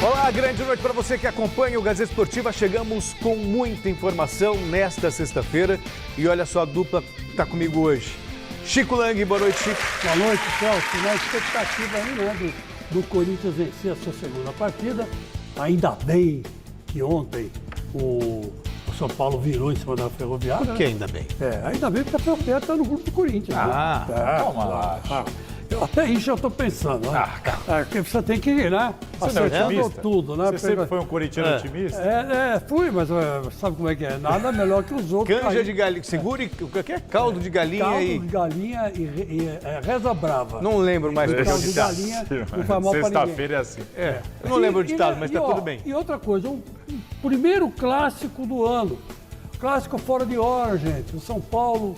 Olá, grande noite para você que acompanha o Gazeta Esportiva. Chegamos com muita informação nesta sexta-feira. E olha só a dupla que está comigo hoje. Chico Lang, boa noite, Chico. Boa noite, Celso. Na expectativa aí, né, do Corinthians vencer a sua segunda partida. Ainda bem que ontem o São Paulo virou em cima da Ferroviária. Por que ainda bem? Ainda bem porque a Ferroviária está no grupo do Corinthians. Calma lá. Até isso eu estou pensando, né? Porque você tem que ir, né? Você não é otimista? Tudo, né? Você sempre foi um corintiano otimista? Fui, mas sabe como é que é? Nada melhor que os outros. Canja de galinha, segure, o que é? Caldo de galinha Caldo e... de galinha e reza brava. Não lembro mais. Caldo de galinha não faz mal para ninguém. Sexta-feira é assim. Eu não lembro o ditado, mas está tudo bem. E outra coisa, o primeiro clássico do ano. Clássico fora de hora, gente. O São Paulo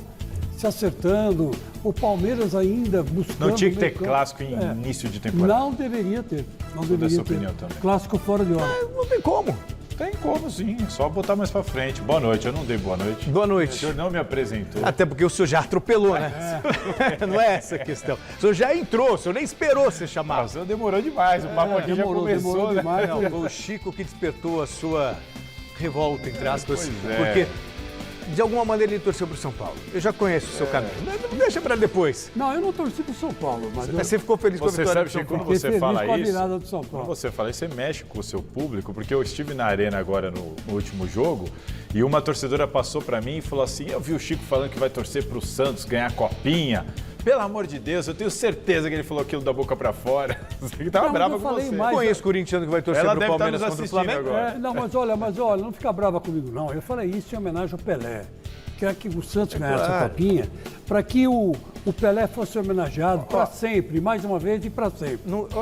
se acertando, o Palmeiras ainda buscando... Não tinha que ter clássico em início de temporada. Não deveria ter. Não Sou deveria dessa ter. opinião também. Clássico fora de hora. Não tem como. Tem como sim, só botar mais pra frente. Boa noite, eu não dei boa noite. Boa O noite. senhor não me apresentou. Até porque o senhor já atropelou, né? Não é essa a questão. O senhor já entrou, o senhor nem esperou ser chamado. Nossa, demorou demais, o papo aqui já começou, demorou né? demais. Não, foi o Chico que despertou a sua revolta, entre aspas. Pois é. Porque, de alguma maneira, ele torceu pro São Paulo. Eu já conheço o seu caminho. Não deixa pra depois. Não, eu não torci pro São Paulo, mas Você ficou feliz com a Você vitória sabe, do São Chico, Paulo? quando você fala com a isso, virada do São quando Paulo. você fala isso, você mexe com o seu público, porque eu estive na arena agora no último jogo e uma torcedora passou pra mim e falou assim, eu vi o Chico falando que vai torcer pro Santos ganhar a copinha. Pelo amor de Deus, eu tenho certeza que ele falou aquilo da boca pra fora. Ele tava Não, brava eu com falei você. mais. Conheço corintiano que vai torcer Ela pro deve estar Palmeiras nos contra o assistindo Flamengo. agora. Não, mas olha, não fica brava comigo, não. Eu falei isso em homenagem ao Pelé. Quer que o Santos ganhasse a copinha, para que o Pelé fosse homenageado para sempre, mais uma vez e para sempre.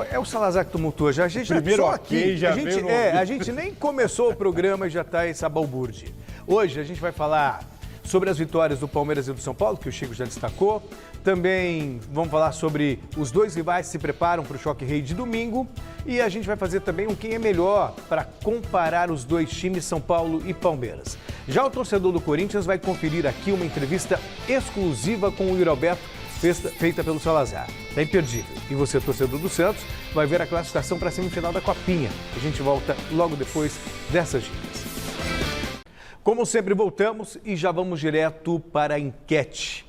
É o Salazar que tumultua já. A gente Primeiro só ok, aqui, já a gente, veio no- a gente nem começou o programa e já está essa balbúrdia. Hoje a gente vai falar sobre as vitórias do Palmeiras e do São Paulo, que o Chico já destacou. Também vamos falar sobre os dois rivais que se preparam para o Choque Rei de domingo. E a gente vai fazer também um quem é melhor para comparar os dois times, São Paulo e Palmeiras. Já o torcedor do Corinthians vai conferir aqui uma entrevista exclusiva com o Yuri Alberto, feita pelo Salazar. É imperdível. E você, torcedor do Santos, vai ver a classificação para a semifinal da Copinha. A gente volta logo depois dessas dicas. Como sempre, voltamos e já vamos direto para a enquete.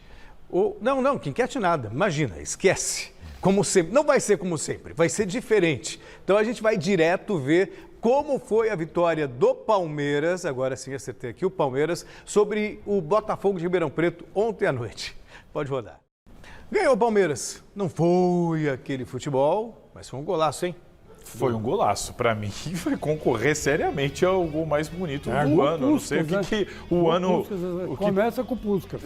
Não, que enquete nada. Imagina, esquece. Como sempre. Não vai ser como sempre, vai ser diferente. Então a gente vai direto ver como foi a vitória do Palmeiras, agora sim acertei aqui, o Palmeiras, sobre o Botafogo de Ribeirão Preto ontem à noite. Pode rodar. Ganhou o Palmeiras. Não foi aquele futebol, mas foi um golaço, hein? Foi um golaço. Pra mim, vai concorrer seriamente ao gol mais bonito do ano. Eu não sei o que o ano... Começa com o Puskás.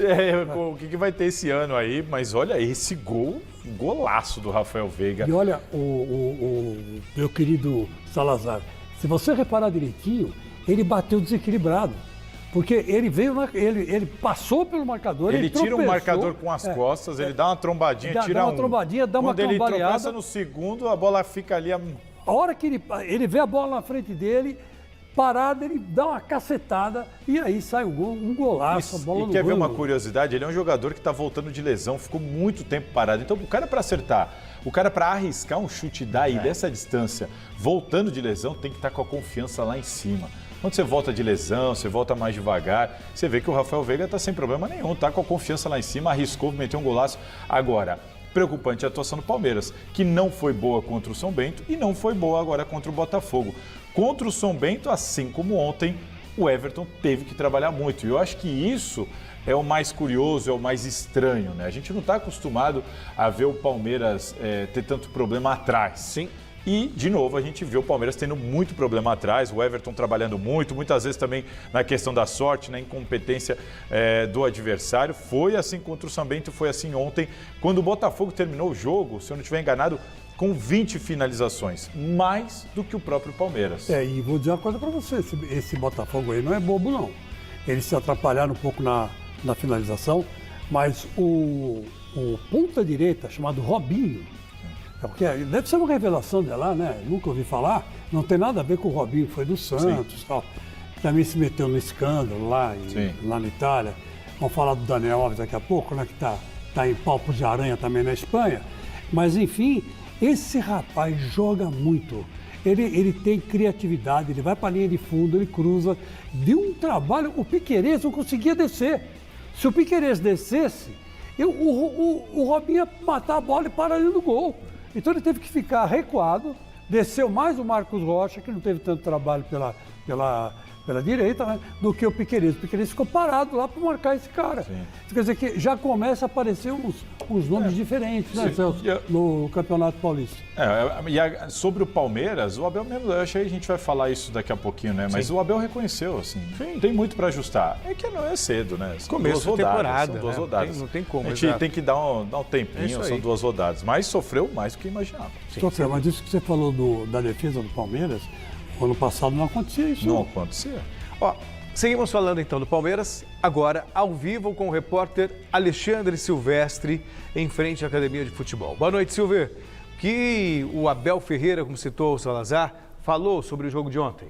O que vai ter esse ano aí, mas olha esse gol, golaço do Rafael Veiga. E olha, o meu querido Salazar, se você reparar direitinho, ele bateu desequilibrado. Porque ele veio, ele passou pelo marcador, Ele tira tropeçou, um marcador com as costas, ele dá uma trombadinha, dá uma trombadinha, dá uma Quando ele cambaleada. tropeça no segundo, a bola fica ali... A hora que ele vê a bola na frente dele, parado, ele dá uma cacetada e aí sai um golaço, a bola E no quer ver ângulo. uma curiosidade? Ele é um jogador que está voltando de lesão, ficou muito tempo parado. Então, o cara para acertar, o cara para arriscar um chute daí, dessa distância, voltando de lesão, tem que estar com a confiança lá em cima. Quando você volta de lesão, você volta mais devagar, você vê que o Rafael Veiga está sem problema nenhum, está com a confiança lá em cima, arriscou, meteu um golaço. Agora, preocupante a atuação do Palmeiras, que não foi boa contra o São Bento e não foi boa agora contra o Botafogo. Contra o São Bento, assim como ontem, o Everton teve que trabalhar muito. E eu acho que isso é o mais curioso, é o mais estranho, né? A gente não está acostumado a ver o Palmeiras ter tanto problema atrás. Sim. E, de novo, a gente vê o Palmeiras tendo muito problema atrás, o Everton trabalhando muito, muitas vezes também na questão da sorte, na incompetência do adversário. Foi assim contra o São Bento, foi assim ontem, quando o Botafogo terminou o jogo, se eu não estiver enganado, com 20 finalizações, mais do que o próprio Palmeiras. E vou dizer uma coisa para você, esse Botafogo aí não é bobo, não. Eles se atrapalharam um pouco na finalização, mas o ponta direita, chamado Robinho, porque deve ser uma revelação de lá, né? Nunca ouvi falar. Não tem nada a ver com o Robinho, foi do Santos e tal. Também se meteu no escândalo lá na Itália. Vamos falar do Daniel Alves daqui a pouco, né? Que tá em palpos de aranha também na Espanha. Mas, enfim, esse rapaz joga muito. Ele tem criatividade, ele vai para a linha de fundo, ele cruza. Deu um trabalho, o Piquerez não conseguia descer. Se o Piquerez descesse, o Robinho ia matar a bola e parar ali no gol. Então ele teve que ficar recuado, desceu mais o Marcos Rocha, que não teve tanto trabalho pela direita, né, do que o Piquerez. O Piquerez ficou parado lá para marcar esse cara. Sim. Quer dizer que já começa a aparecer uns nomes diferentes, né, Celso, no Campeonato Paulista. Sobre o Palmeiras, o Abel mesmo, eu acho que a gente vai falar isso daqui a pouquinho, né? Mas o Abel reconheceu, assim, tem muito para ajustar. É que não é cedo, né? São Começo duas de rodadas, temporada, são duas né? rodadas. Não tem como. A gente tem que dar um tempinho, são 2 rodadas. Mas sofreu mais do que imaginava. Sofreu, mas isso que você falou da defesa do Palmeiras, ano passado não acontecia isso. Não acontecia. Ó, seguimos falando então do Palmeiras, agora ao vivo com o repórter Alexandre Silvestre, em frente à Academia de Futebol. Boa noite, Silvio. Que o Abel Ferreira, como citou o Salazar, falou sobre o jogo de ontem.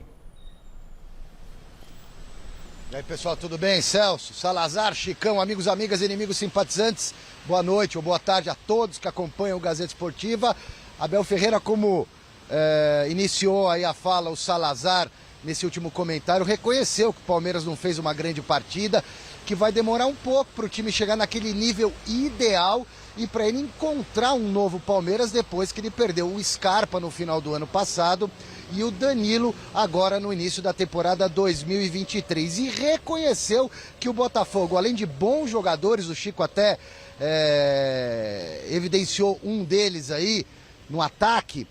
E aí, pessoal, tudo bem? Celso, Salazar, Chicão, amigos, amigas, inimigos, simpatizantes, boa noite ou boa tarde a todos que acompanham o Gazeta Esportiva. Abel Ferreira, como iniciou aí a fala o Salazar nesse último comentário, reconheceu que o Palmeiras não fez uma grande partida, que vai demorar um pouco para o time chegar naquele nível ideal e para ele encontrar um novo Palmeiras depois que ele perdeu o Scarpa no final do ano passado e o Danilo agora no início da temporada 2023. E reconheceu que o Botafogo, além de bons jogadores, o Chico até evidenciou um deles aí no ataque,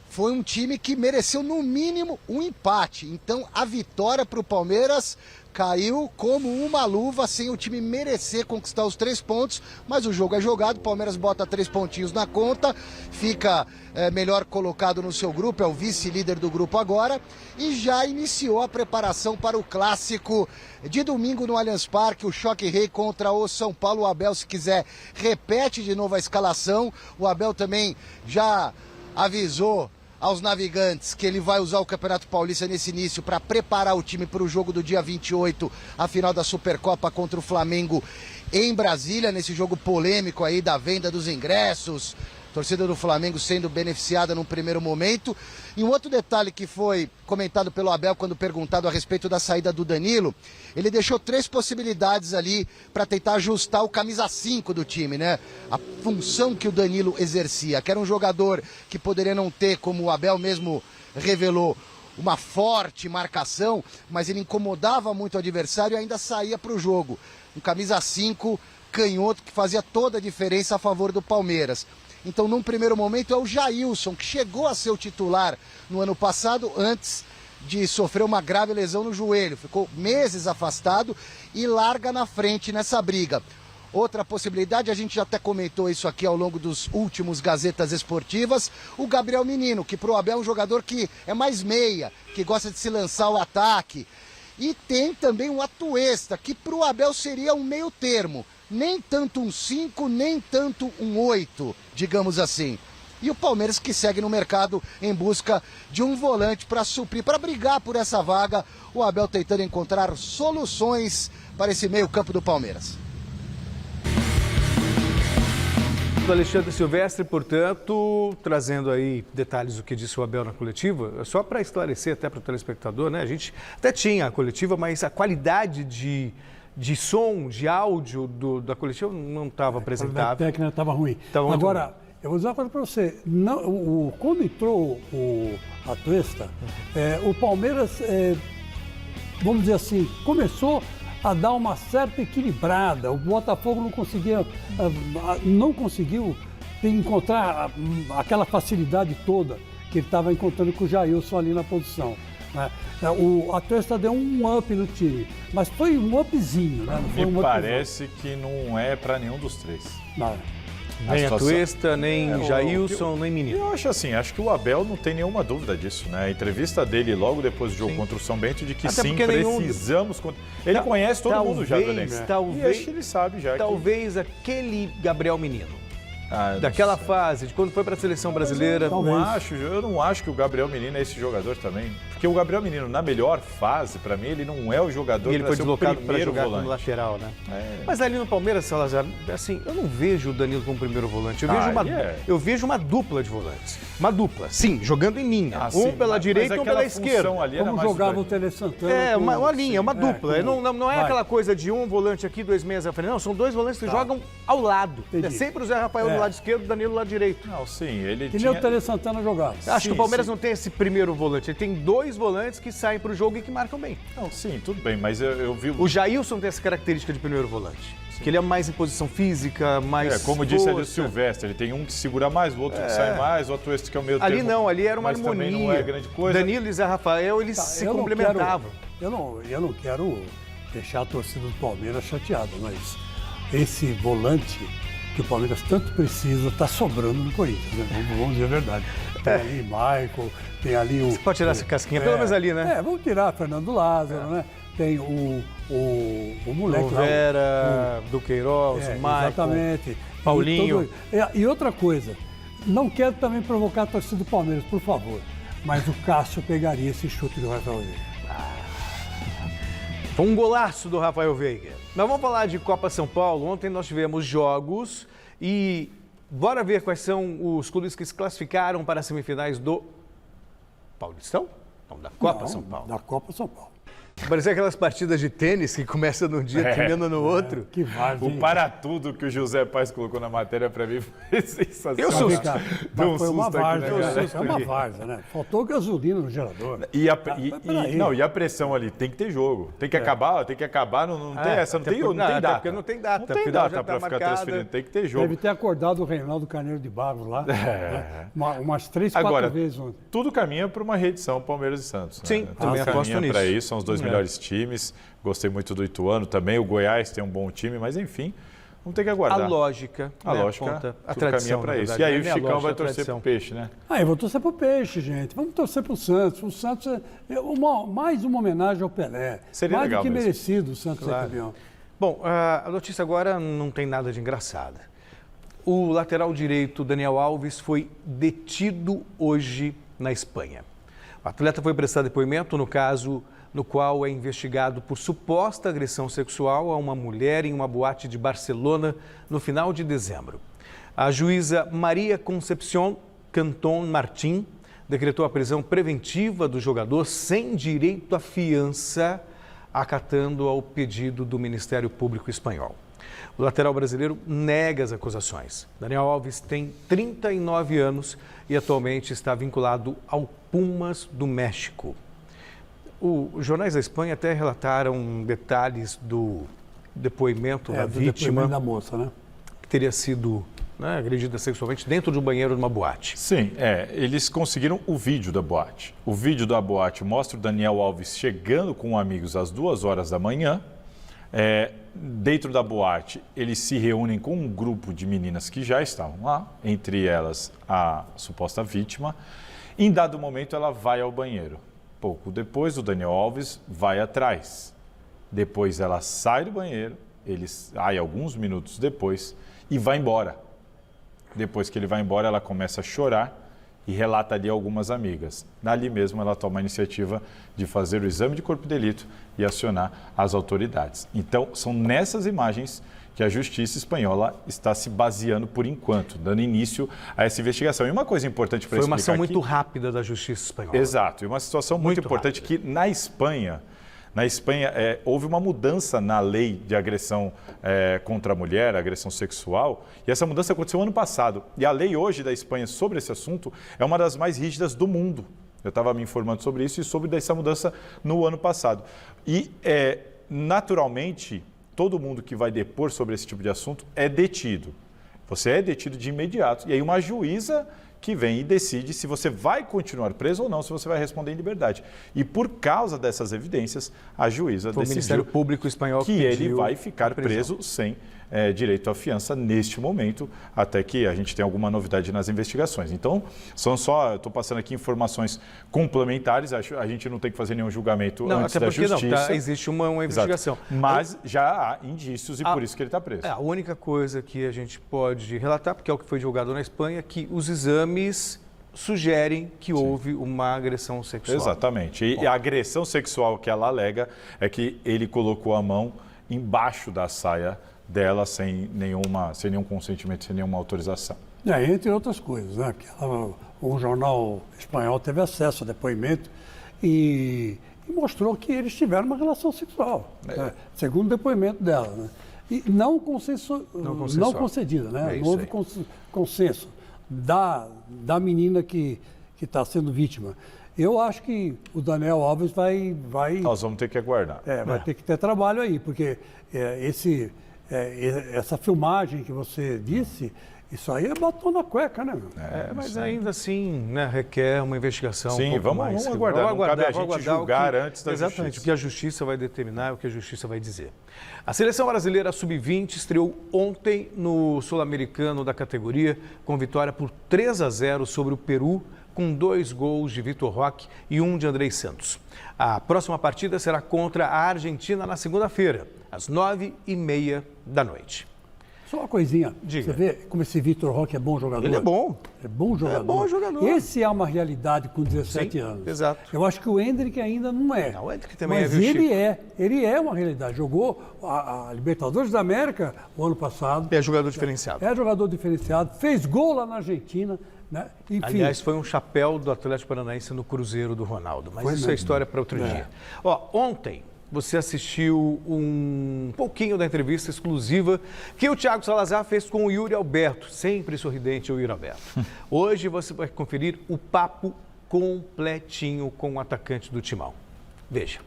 foi um time que mereceu no mínimo um empate. Então a vitória para o Palmeiras caiu como uma luva, sem o time merecer conquistar os 3 pontos, mas o jogo é jogado, o Palmeiras bota 3 pontinhos na conta, fica melhor colocado no seu grupo, é o vice-líder do grupo agora, e já iniciou a preparação para o clássico de domingo no Allianz Parque, o Choque Rei contra o São Paulo. O Abel, se quiser, repete de novo a escalação. O Abel também já avisou aos navegantes que ele vai usar o Campeonato Paulista nesse início para preparar o time para o jogo do dia 28, a final da Supercopa contra o Flamengo em Brasília, nesse jogo polêmico aí da venda dos ingressos, torcida do Flamengo sendo beneficiada num primeiro momento. E um outro detalhe que foi comentado pelo Abel quando perguntado a respeito da saída do Danilo, ele deixou 3 possibilidades ali para tentar ajustar o camisa 5 do time, né? A função que o Danilo exercia, que era um jogador que poderia não ter, como o Abel mesmo revelou, uma forte marcação, mas ele incomodava muito o adversário e ainda saía para o jogo. Um camisa 5 canhoto que fazia toda a diferença a favor do Palmeiras. Então, num primeiro momento, é o Jailson, que chegou a ser o titular no ano passado, antes de sofrer uma grave lesão no joelho. Ficou meses afastado e larga na frente nessa briga. Outra possibilidade, a gente já até comentou isso aqui ao longo dos últimos Gazetas Esportivas, o Gabriel Menino, que pro Abel é um jogador que é mais meia, que gosta de se lançar ao ataque. E tem também o Atuesta, que pro Abel seria um meio termo. Nem tanto um 5, nem tanto um 8, digamos assim. E o Palmeiras que segue no mercado em busca de um volante para suprir, para brigar por essa vaga. O Abel tentando encontrar soluções para esse meio campo do Palmeiras. Do Alexandre Silvestre, portanto, trazendo aí detalhes do que disse o Abel na coletiva, só para esclarecer até para o telespectador, né? A gente até tinha a coletiva, mas a qualidade de som, de áudio da coletiva não estava apresentável. A técnica estava ruim. Agora, eu vou dizer uma coisa para você. Quando entrou o Atuesta, o Palmeiras, vamos dizer assim, começou a dar uma certa equilibrada. O Botafogo não conseguiu encontrar aquela facilidade toda que ele estava encontrando com o Jailson ali na posição. O Atuesta deu um up no time, mas foi um upzinho, né? Não foi Me parece que não é para nenhum dos 3. Não. Nem Atuesta, nem Jailson, nem Menino. Eu acho assim, acho que o Abel não tem nenhuma dúvida disso, né? A entrevista dele logo depois do jogo contra o São Bento, de que até sim, precisamos... Ele conhece todo mundo já do elenco. Talvez, e acho que ele sabe já. Talvez aquele Gabriel Menino, daquela fase, de quando foi para a seleção brasileira. Eu não acho que o Gabriel Menino é esse jogador também. Porque o Gabriel Menino, na melhor fase, para mim, ele não é o jogador E ele foi deslocado para jogar volante. como lateral, né? Mas ali no Palmeiras, Salazar, assim, eu não vejo o Danilo como primeiro volante. Eu vejo uma dupla de volantes. Uma dupla, sim, jogando em linha. Pela direita e um pela esquerda. Como jogava o Tele Santana. Uma linha, uma dupla. Não é aquela coisa de um volante aqui, 2 meias à frente. Não, são 2 volantes que jogam ao lado. É sempre o Zé Rafael do lado esquerdo, o Danilo do lado direito. Não, sim, ele nem o Tele Santana jogava. Acho que o Palmeiras não tem esse primeiro volante. Ele tem 2 volantes que saem para o jogo e que marcam bem. Não, sim, tudo bem, mas eu vi... O Jailson tem essa característica de primeiro volante. Que ele é mais em posição física, mais como disse ali o Silvestre, ele tem um que segura mais, o outro que sai mais, o outro esse que é o meio termo. Ali não, ali era uma harmonia. Também não é grande coisa. Danilo e Zé Rafael, eles se complementavam. Eu não quero deixar a torcida do Palmeiras chateada, mas esse volante que o Palmeiras tanto precisa está sobrando no Corinthians, né? Vamos dizer a verdade. Tem ali Michael, tem ali o... Você pode tirar essa casquinha, pelo menos ali, né? Vamos tirar Fernando Lázaro, né? Tem o moleque o Vera, do Queiroz, o Michael, exatamente. Paulinho. E outra coisa, não quero também provocar a torcida do Palmeiras, por favor, mas o Cássio pegaria esse chute do Rafael Veiga. Foi um golaço do Rafael Veiga. Mas vamos falar de Copa São Paulo. Ontem nós tivemos jogos e bora ver quais são os clubes que se classificaram para as semifinais do Paulistão? Não, da Copa São Paulo. Da Copa São Paulo. Parecia aquelas partidas de tênis que começam num dia e terminam no outro. Que várzea. O para tudo que o José Paz colocou na matéria para mim foi sensacional. Eu susto. Foi uma várzea, aqui, é uma várzea, né? Faltou gasolina no gerador. E a pressão ali, tem que ter jogo. Tem que acabar, não tem essa, não tem data. Porque não tem data. Não tem data para ficar transferindo, tem que ter jogo. Deve ter acordado o Reinaldo Carneiro de Barros lá, né? Umas 3, 4 vezes ontem. Tudo caminha para uma reedição Palmeiras e Santos. Né? Sim, também aposto nisso. Para isso, são os 2 melhores times. Gostei muito do Ituano também. O Goiás tem um bom time, mas enfim, vamos ter que aguardar. A lógica, conta, a tradição para isso. E aí o Chicão vai torcer pro Peixe, né? Eu vou torcer pro Peixe, gente. Vamos torcer pro Santos. O Santos é mais uma homenagem ao Pelé. Seria mais legal do que mesmo. merecido o Santos ser campeão. Bom, a notícia agora não tem nada de engraçada. O lateral direito Daniel Alves foi detido hoje na Espanha. O atleta foi prestar depoimento no caso no qual é investigado por suposta agressão sexual a uma mulher em uma boate de Barcelona no final de dezembro. A juíza Maria Concepción Cantón Martín decretou a prisão preventiva do jogador sem direito à fiança, acatando ao pedido do Ministério Público Espanhol. O lateral brasileiro nega as acusações. Daniel Alves tem 39 anos e atualmente está vinculado ao Pumas do México. Os jornais da Espanha até relataram detalhes do depoimento da vítima, da moça, né? Que teria sido agredida sexualmente dentro de um banheiro de uma boate. Sim, eles conseguiram o vídeo da boate. O vídeo da boate mostra o Daniel Alves chegando com amigos às 2 horas da manhã. Dentro da boate, eles se reúnem com um grupo de meninas que já estavam lá, entre elas a suposta vítima. Em dado momento, ela vai ao banheiro. Pouco depois, o Daniel Alves vai atrás. Depois ela sai do banheiro, ele sai alguns minutos depois e vai embora. Depois que ele vai embora, ela começa a chorar e relata ali algumas amigas. Dali mesmo ela toma a iniciativa de fazer o exame de corpo de delito e acionar as autoridades. Então, são nessas imagens que a Justiça Espanhola está se baseando por enquanto, dando início a essa investigação. E uma coisa importante para explicar Foi uma ação muito aqui, rápida da Justiça Espanhola. Exato, e uma situação muito importante rápida. Que na Espanha houve uma mudança na lei de agressão contra a mulher, agressão sexual, e essa mudança aconteceu ano passado. E a lei hoje da Espanha sobre esse assunto é uma das mais rígidas do mundo. Eu estava me informando sobre isso e sobre essa mudança no ano passado. E, naturalmente, todo mundo que vai depor sobre esse tipo de assunto é detido. Você é detido de imediato. E aí uma juíza que vem e decide se você vai continuar preso ou não, se você vai responder em liberdade. E por causa dessas evidências, a juíza decidiu o Ministério Público Espanhol que ele vai ficar preso sem direito à fiança neste momento, até que a gente tenha alguma novidade nas investigações. Então, estou passando aqui informações complementares, a gente não tem que fazer nenhum julgamento antes da justiça. Existe uma investigação. Mas já há indícios e por isso que ele está preso. A única coisa que a gente pode relatar, porque é o que foi divulgado na Espanha, que os exames sugerem que houve uma agressão sexual. Exatamente. E a agressão sexual que ela alega é que ele colocou a mão embaixo da saia dela sem nenhum consentimento, sem nenhuma autorização. Entre outras coisas, né? Um jornal espanhol teve acesso ao depoimento e mostrou que eles tiveram uma relação sexual, né? Segundo o depoimento dela, né? E não concedida, né? Não houve consenso da menina que está sendo vítima. Eu acho que o Daniel Alves vai... Nós vamos ter que aguardar. Vai ter que ter trabalho aí, porque essa filmagem que você disse, isso aí é batom na cueca, né? Mas ainda assim, né, requer uma investigação. Sim, vamos aguardar. Não cabe a gente julgar antes da Exatamente, justiça. o que a justiça vai determinar, o que a justiça vai dizer. A seleção brasileira sub-20 estreou ontem no Sul-Americano da categoria, com vitória por 3-0 sobre o Peru, com 2 gols de Vitor Roque e 1 de Andrei Santos. A próxima partida será contra a Argentina na segunda-feira, às 9h30 da noite. Só uma coisinha, Diga. Você vê como esse Vitor Roque é bom jogador? Ele é bom. É bom jogador. É bom jogador. Esse é uma realidade com 17 Sim, anos. exato. Eu acho que o Endrick ainda não é. Não, o Endrick também mas ele é uma realidade. Jogou a Libertadores da América o ano passado. É jogador diferenciado. É jogador diferenciado, fez gol lá na Argentina, né? Enfim. Aliás, foi um chapéu do Atlético Paranaense no Cruzeiro do Ronaldo, mas Foi isso mesmo. é história para outro dia. Ontem você assistiu um pouquinho da entrevista exclusiva que o Thiago Salazar fez com o Yuri Alberto, sempre sorridente o Yuri Alberto. Hoje você vai conferir o papo completinho com o atacante do Timão. Veja.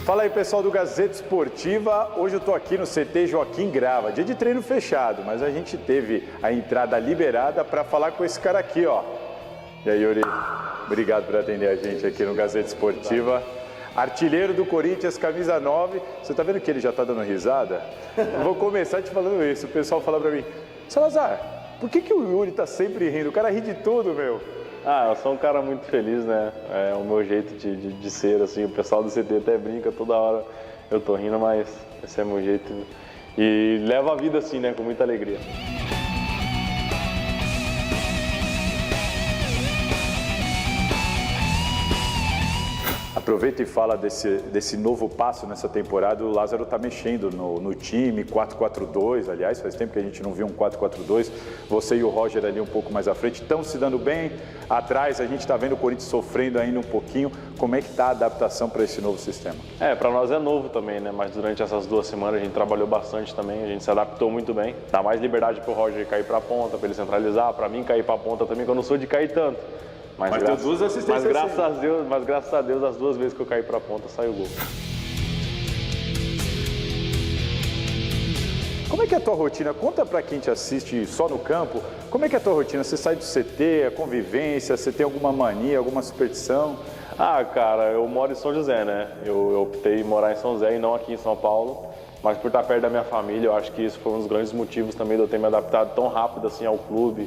Fala aí, pessoal do Gazeta Esportiva. Hoje eu estou aqui no CT Joaquim Grava, dia de treino fechado, mas a gente teve a entrada liberada para falar com esse cara aqui, ó. E aí, Yuri, obrigado por atender a gente aqui no Gazeta Esportiva. Artilheiro do Corinthians, camisa 9. Você tá vendo que ele já tá dando risada? Eu vou começar te falando isso. O pessoal fala para mim, Salazar, por que o Yuri tá sempre rindo? O cara ri de tudo, meu. Eu sou um cara muito feliz, né? É o meu jeito de ser, assim. O pessoal do CT até brinca, toda hora eu tô rindo, mas esse é meu jeito. E levo a vida assim, né? Com muita alegria. Aproveita e fala desse novo passo nessa temporada. O Lázaro está mexendo no time, 4-4-2. Aliás, faz tempo que a gente não viu um 4-4-2. Você e o Roger ali um pouco mais à frente estão se dando bem. Atrás a gente está vendo o Corinthians sofrendo ainda um pouquinho. Como é que está a adaptação para esse novo sistema? Para nós é novo também, né? Mas durante essas 2 semanas a gente trabalhou bastante também. A gente se adaptou muito bem. Dá mais liberdade para o Roger cair para a ponta, para ele centralizar. Para mim cair para a ponta também, que eu não sou de cair tanto. Mas graças a Deus, as 2 vezes que eu caí para a ponta, saiu o gol. Como é que é a tua rotina? Conta para quem te assiste só no campo. Como é que é a tua rotina? Você sai do CT, a convivência, você tem alguma mania, alguma superstição? Cara, eu moro em São José, né? Eu optei em morar em São José e não aqui em São Paulo. Mas por estar perto da minha família, eu acho que isso foi um dos grandes motivos também de eu ter me adaptado tão rápido assim ao clube.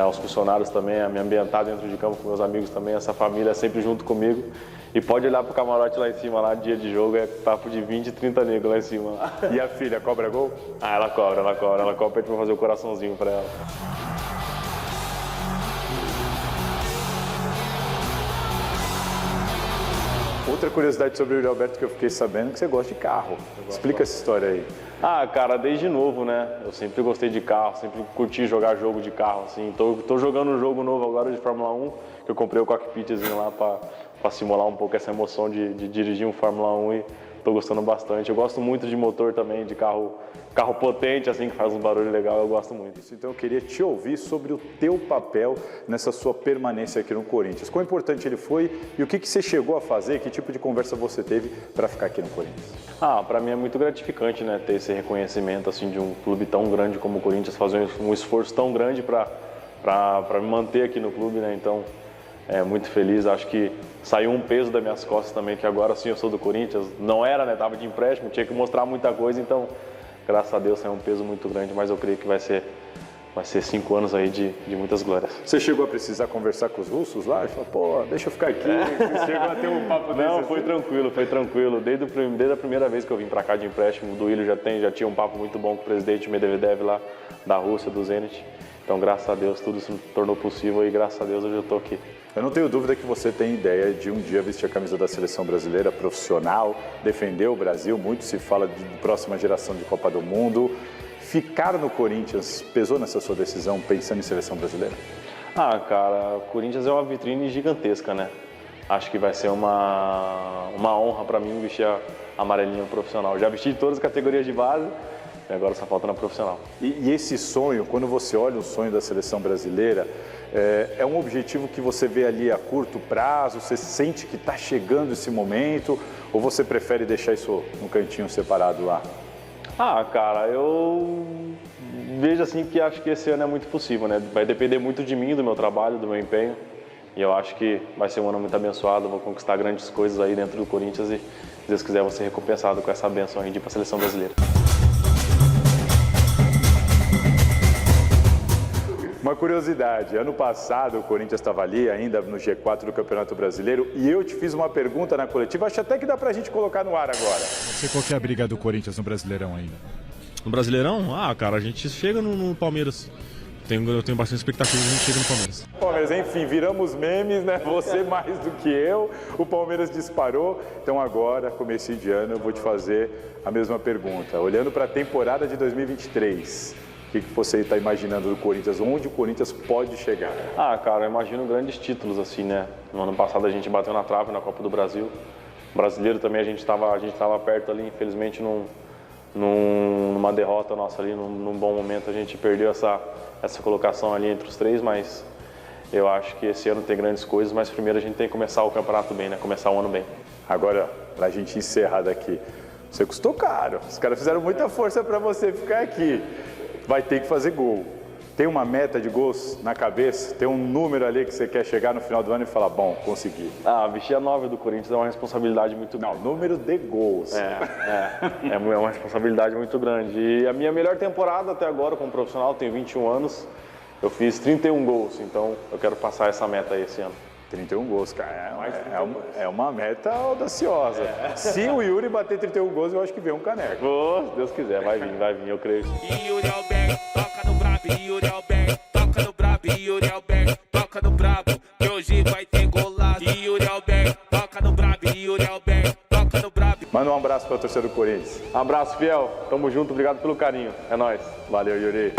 Aos funcionários também, a me ambientar dentro de campo com meus amigos também, essa família sempre junto comigo. E pode olhar pro camarote lá em cima, lá dia de jogo, é papo de 20, 30 negros lá em cima. E a filha cobra gol? Ela cobra pra fazer o coraçãozinho pra ela. Outra curiosidade sobre o Yuri Alberto que eu fiquei sabendo é que você gosta de carro. Explica essa história aí. Cara, desde novo, né? Eu sempre gostei de carro, sempre curti jogar jogo de carro, assim. Tô jogando um jogo novo agora de Fórmula 1, que eu comprei o cockpitzinho lá pra simular um pouco essa emoção de dirigir um Fórmula 1 e tô gostando bastante. Eu gosto muito de motor também, de carro potente, assim, que faz um barulho legal, eu gosto muito. Então eu queria te ouvir sobre o teu papel nessa sua permanência aqui no Corinthians. Quão importante ele foi e o que você chegou a fazer, que tipo de conversa você teve para ficar aqui no Corinthians? Para mim é muito gratificante, né, ter esse reconhecimento, assim, de um clube tão grande como o Corinthians, fazer um esforço tão grande para para me manter aqui no clube, né? Então, muito feliz. Acho que saiu um peso das minhas costas também, que agora sim eu sou do Corinthians. Não era, né? Tava de empréstimo, tinha que mostrar muita coisa, então, graças a Deus, saiu um peso muito grande, mas eu creio que vai ser 5 anos aí de muitas glórias. Você chegou a precisar conversar com os russos lá? Ele falou, pô, deixa eu ficar aqui. Você chegou a ter um papo desse? Não, foi tranquilo. Desde a primeira vez que eu vim para cá de empréstimo, do Willian já tinha um papo muito bom com o presidente Medvedev lá da Rússia, do Zenit. Então, graças a Deus, tudo se tornou possível e graças a Deus eu já estou aqui. Eu não tenho dúvida que você tem ideia de um dia vestir a camisa da seleção brasileira profissional, defender o Brasil. Muito se fala de próxima geração de Copa do Mundo. Ficar no Corinthians pesou nessa sua decisão pensando em seleção brasileira? Cara, o Corinthians é uma vitrine gigantesca, né? Acho que vai ser uma honra para mim vestir a amarelinha profissional. Já vesti todas as categorias de base e agora só falta na profissional. E esse sonho, quando você olha o sonho da seleção brasileira, é um objetivo que você vê ali a curto prazo? Você sente que está chegando esse momento? Ou você prefere deixar isso num cantinho separado lá? Cara, eu vejo assim que acho que esse ano é muito possível, né? Vai depender muito de mim, do meu trabalho, do meu empenho. E eu acho que vai ser um ano muito abençoado, vou conquistar grandes coisas aí dentro do Corinthians e, se Deus quiser, vou ser recompensado com essa bênção aí de ir para a seleção brasileira. Uma curiosidade, ano passado o Corinthians estava ali ainda no G4 do Campeonato Brasileiro e eu te fiz uma pergunta na coletiva, acho até que dá pra gente colocar no ar agora. Você, qual que é a briga do Corinthians no Brasileirão ainda? No Brasileirão? Cara, a gente chega no Palmeiras. Eu tenho bastante expectativa de a gente chegar no Palmeiras. Palmeiras, enfim, viramos memes, né? Você mais do que eu, o Palmeiras disparou. Então agora, comecinho de ano, eu vou te fazer a mesma pergunta. Olhando para a temporada de 2023... O que você está imaginando do Corinthians? Onde o Corinthians pode chegar? Cara, eu imagino grandes títulos assim, né? No ano passado a gente bateu na trave na Copa do Brasil. Brasileiro também a gente estava perto ali, infelizmente numa derrota nossa ali, num bom momento a gente perdeu essa colocação ali entre os três, mas eu acho que esse ano tem grandes coisas, mas primeiro a gente tem que começar o campeonato bem, né? Começar o ano bem. Agora, para a gente encerrar daqui, você custou caro. Os caras fizeram muita força para você ficar aqui. Vai ter que fazer gol. Tem uma meta de gols na cabeça? Tem um número ali que você quer chegar no final do ano e falar, bom, consegui? Vestir a 9 do Corinthians é uma responsabilidade muito grande. Não, número de gols. É uma responsabilidade muito grande. E a minha melhor temporada até agora como profissional, tenho 21 anos, eu fiz 31 gols, então eu quero passar essa meta aí esse ano. 31 gols, cara, é uma meta audaciosa. Se o Yuri bater 31 gols, eu acho que vem um caneco. Se Deus quiser, vai vir, eu creio. Yuri Alberto, toca no brabo, Yuri Alberto, toca no brabo, Yuri Alberto, toca no brabo, que hoje vai ter golaço. Yuri Alberto, toca no brabo, Yuri Alberto, toca no brabo. Manda um abraço para a torcida do Corinthians. Abraço, fiel, tamo junto, obrigado pelo carinho, é nóis. Valeu, Yuri.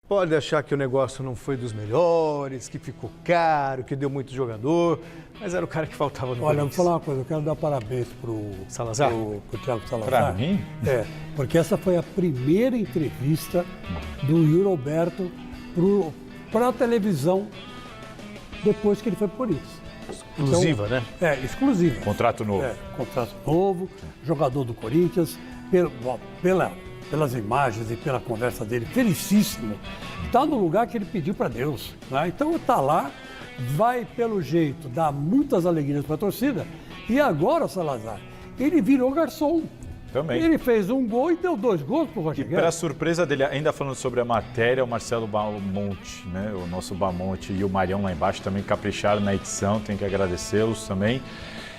Pode achar que o negócio não foi dos melhores, que ficou caro, que deu muito jogador, mas era o cara que faltava no Olha, Corinthians. vou falar uma coisa, eu quero dar parabéns pro Salazar? Pro Thiago Salazar. Pra mim? Porque essa foi a primeira entrevista do Yuri Alberto para a televisão depois que ele foi pro Corinthians. Exclusiva, né? Exclusiva. Contrato novo. Contrato novo, jogador do Corinthians, pelas imagens e pela conversa dele, felicíssimo. Está no lugar que ele pediu para Deus. Né? Então está lá, vai pelo jeito dar muitas alegrias para a torcida. E agora, Salazar, ele virou garçom. Também. Ele fez um gol e deu 2 gols pro Roger E Guedes. para surpresa dele, ainda falando sobre a matéria, o Marcelo Bamonte, né? O nosso Bamonte e o Marião lá embaixo também capricharam na edição, tem que agradecê-los também.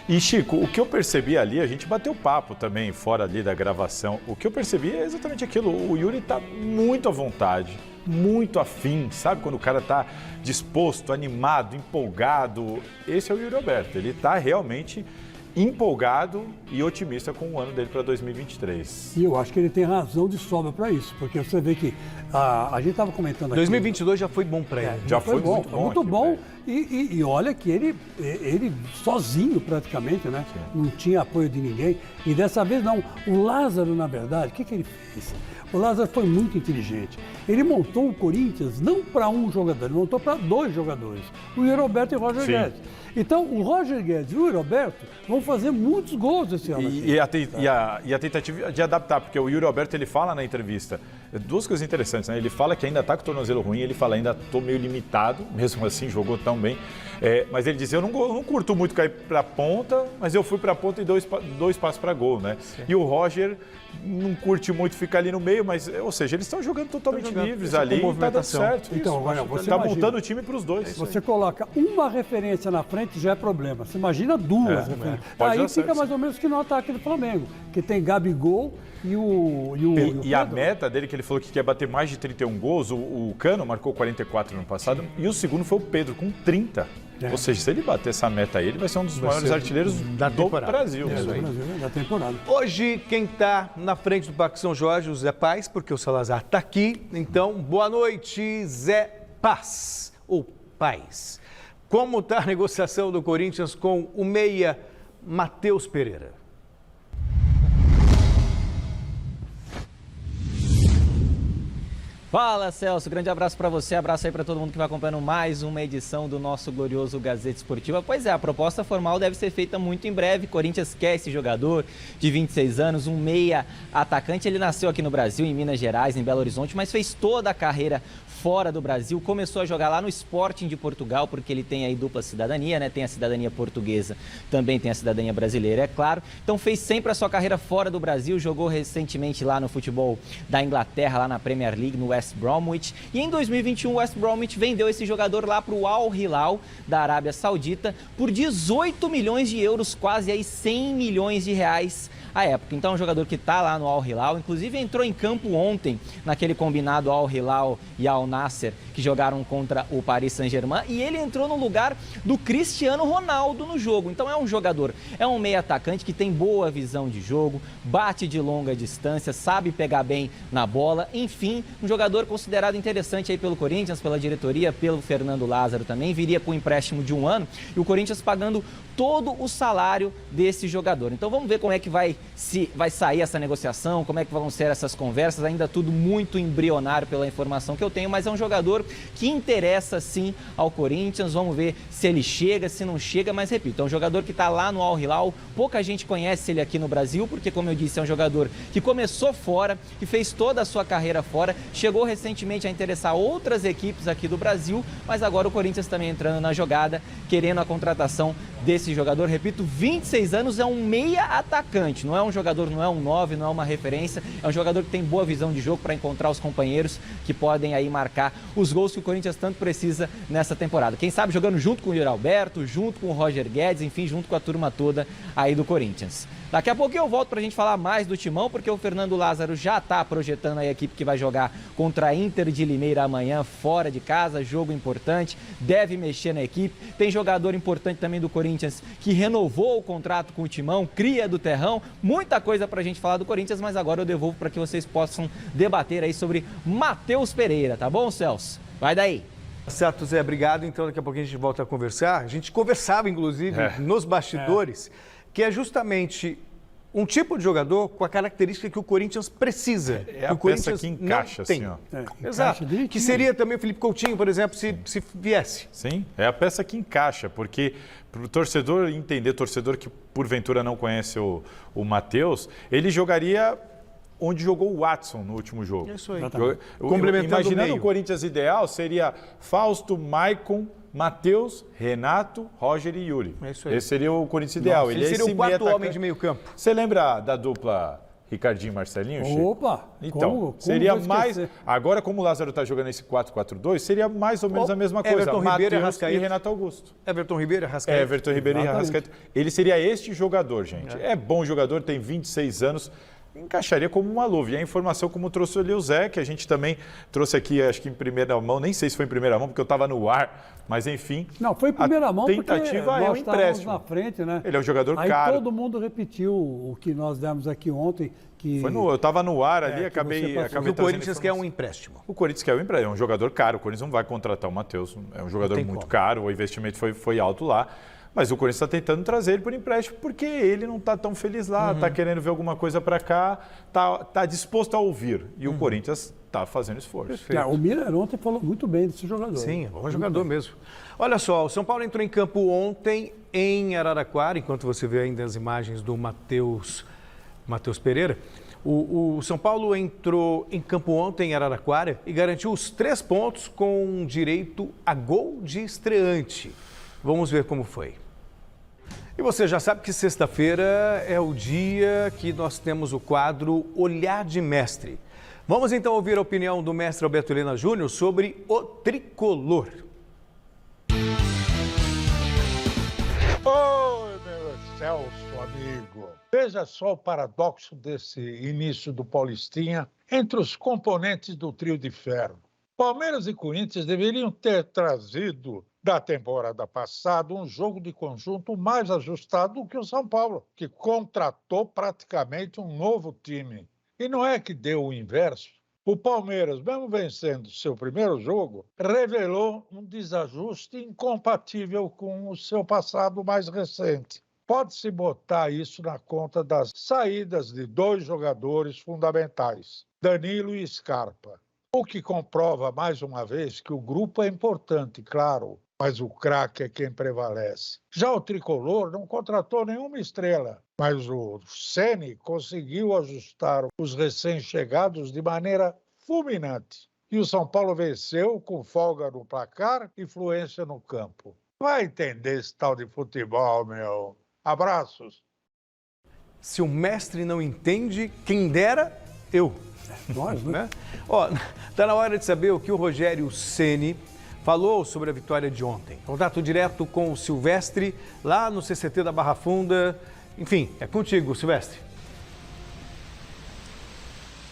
E Chico, o que eu percebi ali, a gente bateu papo também fora ali da gravação, o que eu percebi é exatamente aquilo, o Yuri está muito à vontade, muito afim, sabe quando o cara está disposto, animado, empolgado, esse é o Yuri Alberto, ele está realmente empolgado e otimista com o ano dele para 2023. E eu acho que ele tem razão de sobra para isso, porque você vê que a gente estava comentando aqui... 2022 já foi bom para ele. Já foi muito bom. Muito aqui, bom. velho. E olha que ele sozinho praticamente, né? Sim. Não tinha apoio de ninguém. E dessa vez não. O Lázaro, na verdade, o que ele fez? O Lázaro foi muito inteligente. Ele montou o Corinthians não para um jogador, ele montou para 2 jogadores. O Yuri Alberto e o Roger Guedes. Então, o Roger Guedes e o Yuri Alberto vão fazer muitos gols esse ano. E a tentativa de adaptar, porque o Yuri Alberto, ele fala na entrevista, duas coisas interessantes, né? Ele fala que ainda está com o tornozelo ruim, ele fala ainda estou meio limitado, mesmo assim jogou tão bem, mas ele diz, eu não curto muito cair para a ponta, mas eu fui para a ponta e dois passos para gol, né? Sim. E o Roger não curte muito ficar ali no meio, mas, ou seja, eles estão jogando totalmente livres ali, está dando certo. Então, agora, você está montando o time para os dois. Você coloca uma referência na frente, já é problema. Você imagina duas referências. Aí fica certo, mais ou menos que no ataque do Flamengo, que tem Gabigol e a meta dele, que ele falou que quer bater mais de 31 gols, o Cano marcou 44 no ano passado, e o segundo foi o Pedro, com 30. Ou seja, se ele bater essa meta aí, ele vai ser um dos maiores artilheiros do Brasil. Da temporada. Hoje, quem está na frente do Parque São Jorge, o Zé Paz, porque o Salazar está aqui. Então, boa noite, Zé Paz, ou Paz. Como está a negociação do Corinthians com o meia Matheus Pereira? Fala, Celso, grande abraço para você, abraço aí para todo mundo que vai acompanhando mais uma edição do nosso glorioso Gazeta Esportiva. Pois é, a proposta formal deve ser feita muito em breve. Corinthians quer esse jogador de 26 anos, um meia atacante. Ele nasceu aqui no Brasil, em Minas Gerais, em Belo Horizonte, mas fez toda a carreira fora do Brasil. Começou a jogar lá no Sporting de Portugal, porque ele tem aí dupla cidadania, né? Tem a cidadania portuguesa, também tem a cidadania brasileira, é claro. Então fez sempre a sua carreira fora do Brasil, jogou recentemente lá no futebol da Inglaterra, lá na Premier League, no West Bromwich. E em 2021 o West Bromwich vendeu esse jogador lá para o Al Hilal da Arábia Saudita por 18 milhões de euros, quase aí 100 milhões de reais à época. Então é um jogador que está lá no Al Hilal, inclusive entrou em campo ontem naquele combinado Al Hilal e Al Nasser, que jogaram contra o Paris Saint-Germain, e ele entrou no lugar do Cristiano Ronaldo no jogo. Então é um jogador, é um meio atacante que tem boa visão de jogo, bate de longa distância, sabe pegar bem na bola, enfim, um jogador considerado interessante aí pelo Corinthians, pela diretoria, pelo Fernando Lázaro também, viria com um empréstimo de 1 ano, e o Corinthians pagando todo o salário desse jogador. Então vamos ver como é que vai sair essa negociação, como é que vão ser essas conversas, ainda tudo muito embrionário pela informação que eu tenho, mas é um jogador que interessa sim ao Corinthians. Vamos ver se ele chega, se não chega, mas repito, é um jogador que está lá no Al Hilal, pouca gente conhece ele aqui no Brasil, porque como eu disse, é um jogador que começou fora, que fez toda a sua carreira fora, chegou recentemente a interessar outras equipes aqui do Brasil, mas agora o Corinthians também entrando na jogada, querendo a contratação desse jogador. Repito, 26 anos, é um meia atacante, não é um jogador, não é um 9, não é uma referência, é um jogador que tem boa visão de jogo para encontrar os companheiros que podem aí marcar os gols que o Corinthians tanto precisa nessa temporada. Quem sabe jogando junto com o Yuri Alberto, junto com o Roger Guedes, enfim, junto com a turma toda aí do Corinthians. Daqui a pouquinho eu volto para a gente falar mais do Timão, porque o Fernando Lázaro já está projetando aí a equipe que vai jogar contra a Inter de Limeira amanhã, fora de casa, jogo importante, deve mexer na equipe. Tem jogador importante também do Corinthians que renovou o contrato com o Timão, cria do terrão, muita coisa para a gente falar do Corinthians, mas agora eu devolvo para que vocês possam debater aí sobre Matheus Pereira, tá bom, Celso? Vai daí! Certo, Zé, obrigado. Então daqui a pouquinho a gente volta a conversar. A gente conversava, inclusive, nos bastidores, que é justamente um tipo de jogador com a característica que o Corinthians precisa. É a peça que encaixa, assim, ó. Exato. Que seria também o Felipe Coutinho, por exemplo, se viesse. Sim, é a peça que encaixa, porque para o torcedor entender, torcedor que porventura não conhece o Matheus, ele jogaria onde jogou o Watson no último jogo. Isso aí. Complementando imaginando o Corinthians ideal, seria Fausto, Maicon, Matheus, Renato, Roger e Yuri. É isso aí. Esse seria o Corinthians ideal. Ele seria o quarto homem de meio campo. Você lembra da dupla Ricardinho e Marcelinho, Chico? Opa! Então, como seria mais... Agora, como o Lázaro está jogando esse 4-4-2, seria mais ou menos a mesma coisa. Everton Ribeiro e Arrascaeta. E Renato Augusto. Everton Ribeiro e Arrascaeta. Everton Ribeiro e Arrascaeta. Ele seria este jogador, gente. É bom jogador, tem 26 anos. Encaixaria como uma luva. E a informação, como trouxe ali o Zé, que a gente também trouxe aqui, acho que em primeira mão, nem sei se foi em primeira mão, porque eu estava no ar, mas enfim. Não, foi em primeira mão, porque tentativa é um empréstimo. Na frente, né? Ele é um jogador Aí caro. Todo mundo repetiu o que nós demos aqui ontem. Que... eu estava no ar ali, acabei o Corinthians quer um empréstimo. O Corinthians quer um empréstimo, é um jogador caro. O Corinthians não vai contratar o Matheus, é um jogador muito caro, o investimento foi alto lá. Mas o Corinthians está tentando trazer ele por empréstimo porque ele não está tão feliz lá, está querendo ver alguma coisa para cá, está disposto a ouvir. E o Corinthians está fazendo esforço. O Miller ontem falou muito bem desse jogador. Sim, bom jogador mesmo. Olha só, o São Paulo entrou em campo ontem em Araraquara, enquanto você vê ainda as imagens do Matheus Pereira. O São Paulo entrou em campo ontem em Araraquara e garantiu os 3 pontos com direito a gol de estreante. Vamos ver como foi. E você já sabe que sexta-feira é o dia que nós temos o quadro Olhar de Mestre. Vamos então ouvir a opinião do mestre Alberto Helena Júnior sobre o tricolor. Oi, meu excelso amigo. Veja só o paradoxo desse início do Paulistinha entre os componentes do trio de ferro. Palmeiras e Corinthians deveriam ter trazido da temporada passada um jogo de conjunto mais ajustado do que o São Paulo, que contratou praticamente um novo time. E não é que deu o inverso. O Palmeiras, mesmo vencendo seu primeiro jogo, revelou um desajuste incompatível com o seu passado mais recente. Pode-se botar isso na conta das saídas de 2 jogadores fundamentais, Danilo e Scarpa. O que comprova, mais uma vez, que o grupo é importante, claro, mas o craque é quem prevalece. Já o Tricolor não contratou nenhuma estrela, mas o Ceni conseguiu ajustar os recém-chegados de maneira fulminante. E o São Paulo venceu com folga no placar e fluência no campo. Vai entender esse tal de futebol, meu. Abraços. Se o mestre não entende, quem dera, eu. Nós, né? Ó, tá na hora de saber o que o Rogério Ceni falou sobre a vitória de ontem. Contato direto com o Silvestre, lá no CCT da Barra Funda. Enfim, é contigo, Silvestre.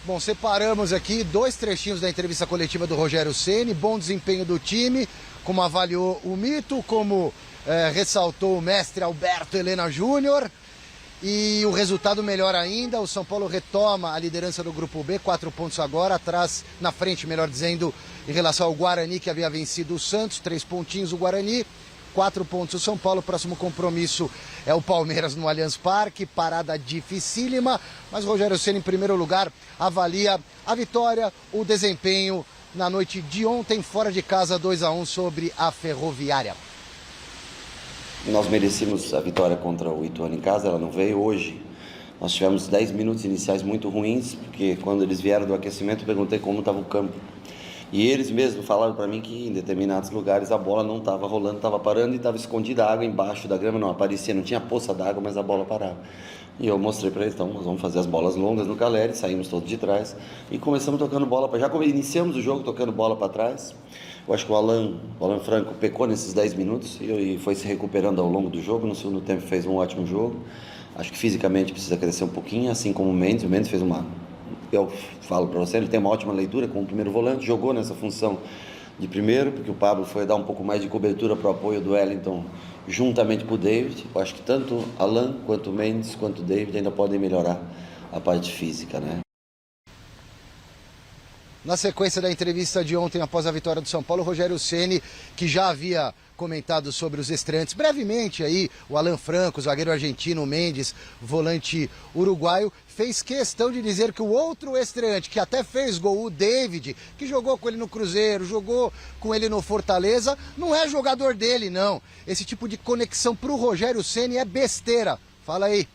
Bom, separamos aqui 2 trechinhos da entrevista coletiva do Rogério Ceni, bom desempenho do time, como avaliou o mito, como ressaltou o mestre Alberto Helena Júnior. E o resultado melhor ainda, o São Paulo retoma a liderança do Grupo B, 4 pontos agora, atrás, na frente, melhor dizendo, em relação ao Guarani, que havia vencido o Santos, 3 pontinhos o Guarani, 4 pontos o São Paulo. O próximo compromisso é o Palmeiras no Allianz Parque, parada dificílima, mas o Rogério Ceni, em primeiro lugar, avalia a vitória, o desempenho na noite de ontem, fora de casa, 2-1 sobre a Ferroviária. Nós merecíamos a vitória contra o Ituano em casa, ela não veio hoje. Nós tivemos 10 minutos iniciais muito ruins, porque quando eles vieram do aquecimento, eu perguntei como estava o campo. E eles mesmos falaram para mim que em determinados lugares a bola não estava rolando, estava parando e estava escondida a água embaixo da grama, não aparecia, não tinha poça d'água, mas a bola parava. E eu mostrei para eles, então, nós vamos fazer as bolas longas no Caleri, saímos todos de trás e começamos tocando bola, já iniciamos o jogo tocando bola para trás. Eu acho que o Alan Franco pecou nesses 10 minutos e foi se recuperando ao longo do jogo. No segundo tempo fez um ótimo jogo. Acho que fisicamente precisa crescer um pouquinho, assim como o Mendes. O Mendes fez eu falo para você, ele tem uma ótima leitura como primeiro volante, jogou nessa função de primeiro, porque o Pablo foi dar um pouco mais de cobertura para o apoio do Wellington, juntamente com o David. Eu acho que tanto Alan, quanto o Mendes, quanto o David ainda podem melhorar a parte física, né? Na sequência da entrevista de ontem, após a vitória do São Paulo, o Rogério Ceni, que já havia comentado sobre os estreantes, brevemente aí, o Alan Franco, zagueiro argentino, o Mendes, volante uruguaio, fez questão de dizer que o outro estreante, que até fez gol, o David, que jogou com ele no Cruzeiro, jogou com ele no Fortaleza, não é jogador dele, não. Esse tipo de conexão para o Rogério Ceni é besteira. Fala aí.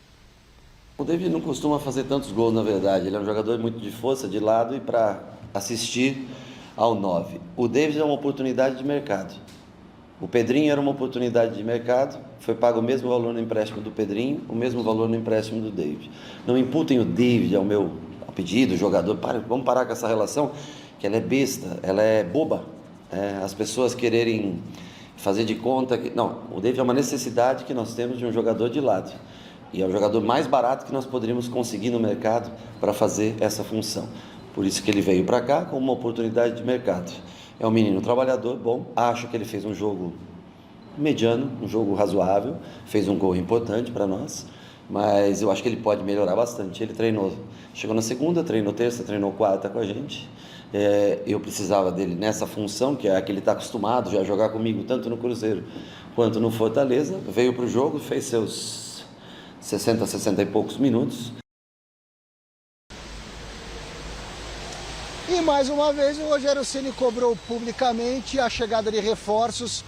O David não costuma fazer tantos gols, na verdade. Ele é um jogador muito de força, de lado e para assistir ao 9. O David é uma oportunidade de mercado. O Pedrinho era uma oportunidade de mercado, foi pago o mesmo valor no empréstimo do Pedrinho, o mesmo valor no empréstimo do David. Não imputem o David ao meu pedido, o jogador, vamos parar com essa relação, que ela é besta, ela é boba. As pessoas quererem fazer de conta que... Não, o David é uma necessidade que nós temos de um jogador de lado. E é o jogador mais barato que nós poderíamos conseguir no mercado para fazer essa função. Por isso que ele veio para cá como uma oportunidade de mercado. É um menino trabalhador, bom, acho que ele fez um jogo mediano, um jogo razoável, fez um gol importante para nós, mas eu acho que ele pode melhorar bastante. Ele treinou, chegou na segunda, treinou terça, treinou quarta com a gente, Eu precisava dele nessa função, que é a que ele está acostumado já a jogar comigo, tanto no Cruzeiro quanto no Fortaleza. Veio para o jogo, fez seus 60 e poucos minutos. E mais uma vez o Rogério Ceni cobrou publicamente a chegada de reforços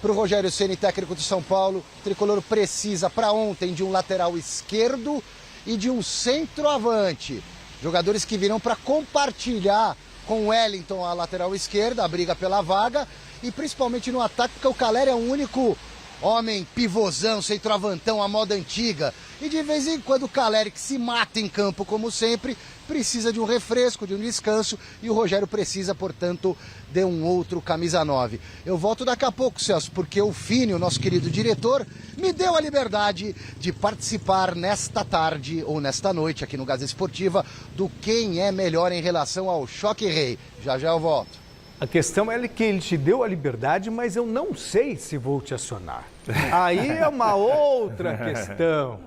para o Rogério Ceni, técnico de São Paulo. O tricolor precisa para ontem de um lateral esquerdo e de um centroavante. Jogadores que virão para compartilhar com o Wellington a lateral esquerda, a briga pela vaga, e principalmente no ataque, porque o Calleri é o único homem pivôzão, centroavantão, à moda antiga. E de vez em quando o Calleri, que se mata em campo como sempre, precisa de um refresco, de um descanso, e o Rogério precisa, portanto, de um outro camisa 9. Eu volto daqui a pouco, Celso, porque o Fini, o nosso querido diretor, me deu a liberdade de participar nesta tarde, ou nesta noite, aqui no Gazeta Esportiva, do quem é melhor em relação ao Choque Rei. Já já eu volto. A questão é que ele te deu a liberdade, mas eu não sei se vou te acionar. Aí é uma outra questão.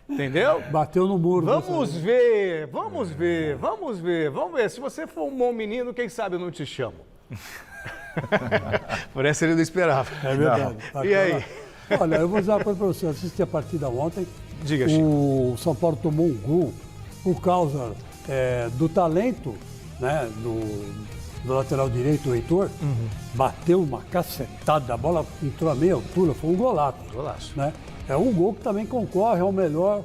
Entendeu? Bateu no muro. Vamos ver. Se você for um bom menino, quem sabe eu não te chamo. Por essa ele não esperava. É verdade. E aí? Olha, eu vou dizer uma coisa para você. Eu assisti a partida ontem. Diga, Chico. O São Paulo tomou um gol por causa do talento, né, do lateral direito, o Heitor. Bateu uma cacetada, a bola entrou a meia altura, foi um golaço. Né? É um gol que também concorre ao melhor...